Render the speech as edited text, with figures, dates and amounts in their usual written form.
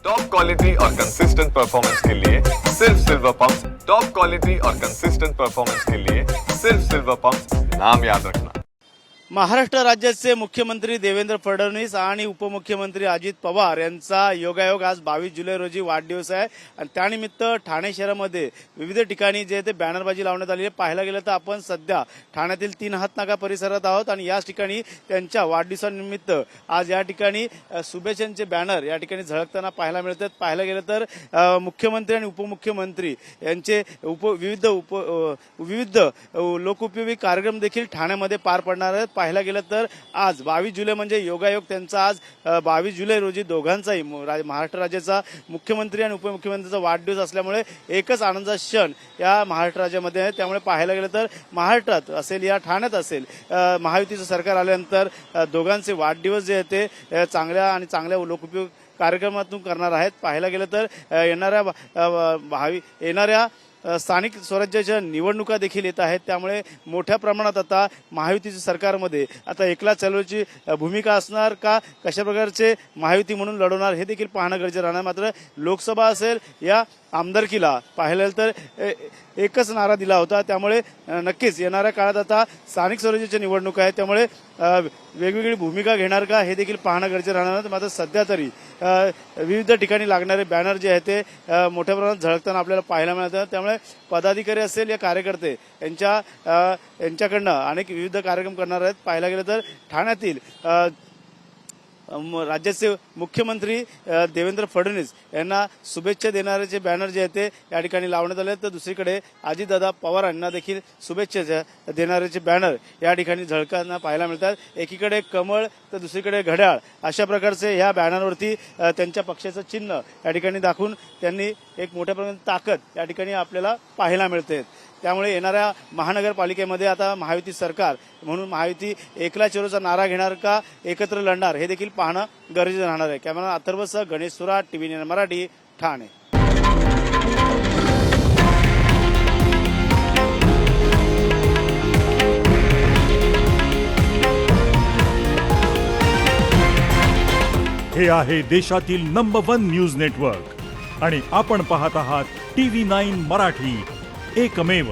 Top quality और consistent performance के लिए सिर्फ सिल्वर पंप। टॉप क्वालिटी और कंसिस्टेंट परफॉर्मेंस के लिए सिर्फ सिल्वर पंप, नाम याद रखना। महाराष्ट्र राज्याचे मुख्यमंत्री देवेंद्र फडणवीस आणि उपमुख्यमंत्री अजित पवार यांचा योगायोग आज 22 जुलै रोजी वाढदिवस आहे आणि त्यानिमित्त ठाणे शहरामध्ये विविध ठिकाणी जे ते बॅनरबाजी लावण्यात आली आहे। पाहायला गेलं तर आपण सध्या ठाण्यातील 3 हातनाका परिसरात आहोत आणि याच ठिकाणी त्यांच्या वाढदिवसानिमित्त आज या ठिकाणी शुभेच्छांचे बॅनर या ठिकाणी झळकताना पाहायला मिळतात। पाहायला गेलं तर मुख्यमंत्री आणि उपमुख्यमंत्री यांचे विविध लोकोपयोगी कार्यक्रम देखील ठाण्यामध्ये पार पडणार आहेत। पाहायला गेलं तर आज 22 जुलै म्हणजे योगायोग त्यांचा आज 22 जुलै रोजी दोघांचाही महाराष्ट्र राज्याचा मुख्यमंत्री आणि उपमुख्यमंत्र्यांचा वाढदिवस असल्यामुळे एकच आनंदाचा क्षण या महाराष्ट्र राज्यामध्ये आहे। त्यामुळे पाहायला गेलं तर महाराष्ट्रात असेल या ठाण्यात असेल महायुतीचं सरकार आल्यानंतर दोघांचे वाढदिवस जे आहेत ते चांगल्या लोकोपयोगी कार्यक्रमातून करणार आहेत। पाहायला गेलं तर येणाऱ्या स्थानिक स्वराज्याच्या निवडणुका देखील येत आहेत। त्यामुळे मोठ्या प्रमाणात आता महायुतीच्या सरकारमध्ये आता एकला चळवळीची भूमिका असणार का, कशा प्रकारचे महायुती म्हणून लढवणार हे देखील पाहणं गरजेचं राहणार। मात्र लोकसभा असेल या आमदारकीला पाहिलं तर एकच नारा दिला होता। त्यामुळे नक्कीच येणाऱ्या काळात आता स्थानिक स्वराज्याच्या निवडणुका आहेत, त्यामुळे वेगवेगळी भूमिका घेणार का हे देखील पाहणं गरजेचं राहणार। मात्र सध्या तरी विविध ठिकाणी लागणारे बॅनर जे आहेत ते मोठ्या प्रमाणात झळकताना आपल्याला पाहायला मिळतात। त्यामुळे पदाधिकारी असेल या कार्यकर्ते यांच्याकडनं अनेक विविध कार्यक्रम करणार आहेत। पाहायला गेलं तर ठाण्यातील राज्याचे मुख्यमंत्री देवेंद्र फडणवीस यांना शुभेच्छा देणारे जे बॅनर जे आहेत ते या ठिकाणी लावण्यात आले आहेत, तर दुसरीकडे अजितदादा पवार यांना देखील शुभेच्छा देणारे बॅनर या ठिकाणी झळकताना पाहायला मिळतात। एकीकडे कमळ तर दुसरीकडे घड्याळ अशा प्रकारचे या बॅनरवरती त्यांच्या पक्षाचं चिन्ह या ठिकाणी दाखवून त्यांनी एक मोठ्या प्रमाणात ताकद या ठिकाणी आपल्याला पाहायला मिळते। त्यामुळे येणाऱ्या महानगरपालिकेमध्ये आता महायुती सरकार म्हणून महायुती एकला चलोचा नारा घेणार का एकत्र लढणार हे देखील पाहणं गरजेचं राहणार आहे। कॅमेरा अथर्वसह गणेश सुराट, TV9 मराठी, ठाणे। हे आहे देशातील नंबर 1 न्यूज नेटवर्क आणि आपण पाहत आहात TV9 मराठी, एकमेव।